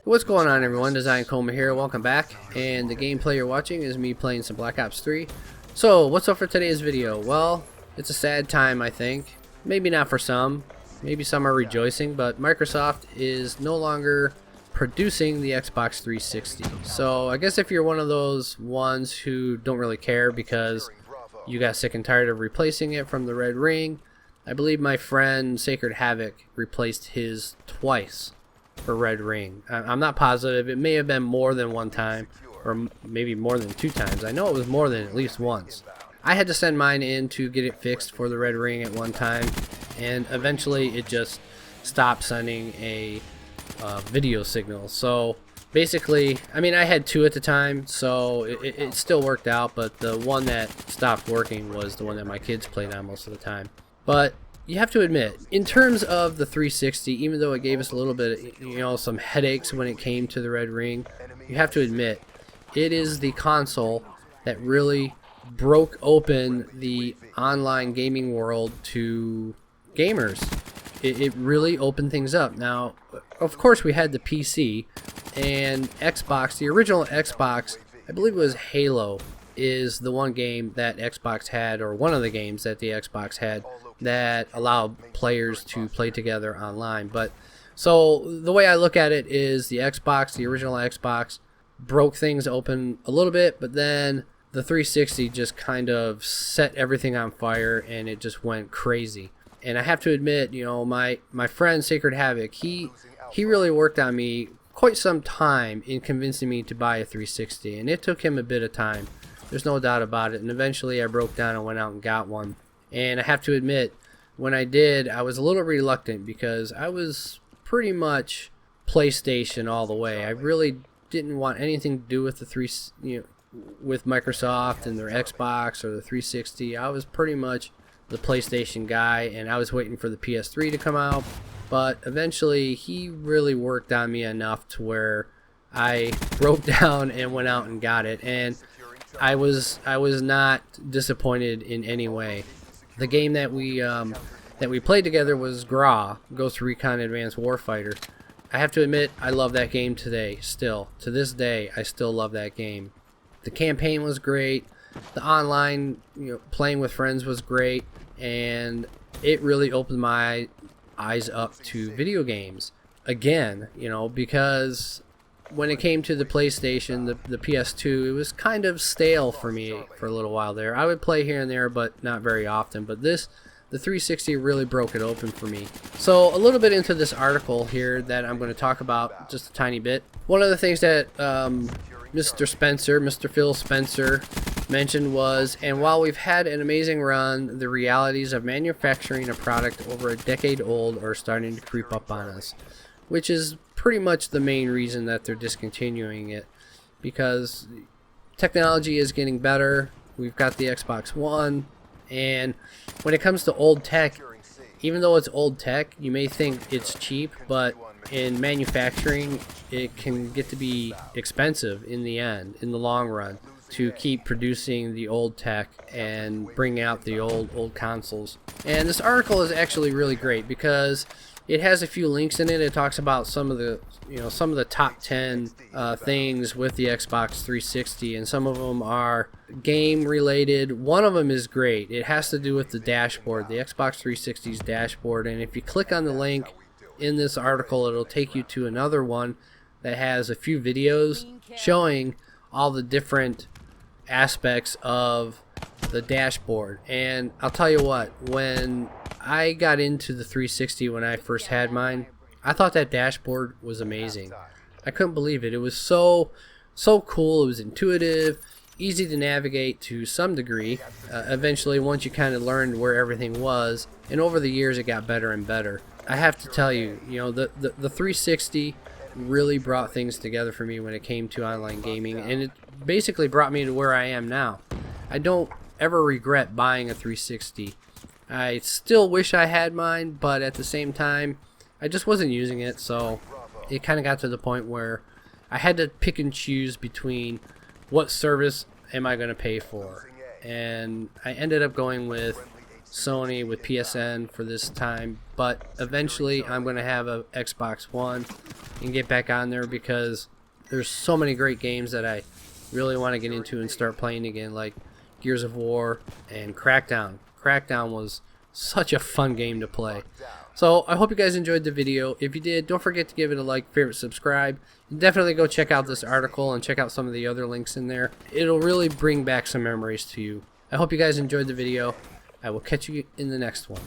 What's going on, everyone? Designedcoma here. Welcome back. And the gameplay you're watching is me playing some Black Ops 3. So, what's up for today's video? Well, it's a sad time, I think. Maybe not for some. Maybe some are rejoicing, but Microsoft is no longer producing the Xbox 360. So, I guess if you're one of those ones who don't really care because you got sick and tired of replacing it from the Red Ring, I believe my friend Sacred Havoc replaced his twice for Red Ring. I'm not positive. It may have been more than one time, or maybe more than 2 times. I know it was more than at least once. I had to send mine in to get it fixed for the Red Ring at one time, and eventually it just stopped sending a video signal. So basically, I mean, I had 2 at the time, so it still worked out, but the one that stopped working was the one that my kids played on most of the time. But you have to admit, in terms of the 360, even though it gave us a little bit, some headaches when it came to the Red Ring, you have to admit, it is the console that really broke open the online gaming world to gamers. It really opened things up. Now, of course, we had the PC and Xbox. The original Xbox, I believe it was Halo, is the one game that Xbox had, or one of the games that the Xbox had, that allowed players to play together online. But so the way I look at it is the Xbox, the original Xbox, broke things open a little bit, but then the 360 just kind of set everything on fire and it just went crazy. And I have to admit, my friend Sacred Havoc, he really worked on me quite some time in convincing me to buy a 360, and it took him a bit of time. There's no doubt about it. And eventually I broke down and went out and got one. And I have to admit, when I did, I was a little reluctant because I was pretty much PlayStation all the way. I really didn't want anything to do with the with Microsoft and their Xbox or the 360. I was pretty much the PlayStation guy, and I was waiting for the PS3 to come out. But eventually, he really worked on me enough to where I broke down and went out and got it. And I was not disappointed in any way. The game that we played together was Ghost Recon Advanced Warfighter. I have to admit, I love that game today. Still, to this day, I still love that game. The campaign was great. The online, playing with friends was great, and it really opened my eyes up to video games again. Because when it came to the PlayStation, the PS2, it was kind of stale for me for a little while there. I would play here and there, but not very often. But the 360 really broke it open for me. So a little bit into this article here that I'm going to talk about just a tiny bit. One of the things that Mr. Phil Spencer mentioned was, and while we've had an amazing run, the realities of manufacturing a product over a decade old are starting to creep up on us, which is pretty much the main reason that they're discontinuing it, because technology is getting better. We've got the Xbox One, and when it comes to old tech, even though it's old tech, you may think it's cheap, but in manufacturing it can get to be expensive in the end, in the long run, to keep producing the old tech and bring out the old consoles. And this article is actually really great because it has a few links in it. It talks about some of the top 10 things with the Xbox 360, and some of them are game related. One of them is great. It has to do with the dashboard, the Xbox 360's dashboard, and if you click on the link in this article, it'll take you to another one that has a few videos showing all the different aspects of the dashboard. And I'll tell you what, when I got into the 360 when I first had mine, I thought that dashboard was amazing. I couldn't believe it. It was so cool. It was intuitive, easy to navigate to some degree. Eventually, once you kind of learned where everything was, and over the years it got better and better. I have to tell you, the 360 really brought things together for me when it came to online gaming, and it basically brought me to where I am now. I don't ever regret buying a 360. I still wish I had mine, but at the same time, I just wasn't using it, so it kind of got to the point where I had to pick and choose between what service am I going to pay for. and I ended up going with Sony with PSN for this time, but eventually I'm going to have a Xbox One and get back on there because there's so many great games that I really want to get into and start playing again, like Gears of War and Crackdown. Crackdown was such a fun game to play. So I hope you guys enjoyed the video. If you did, don't forget to give it a like, favorite, subscribe. And definitely go check out this article and check out some of the other links in there. It'll really bring back some memories to you. I hope you guys enjoyed the video. I will catch you in the next one.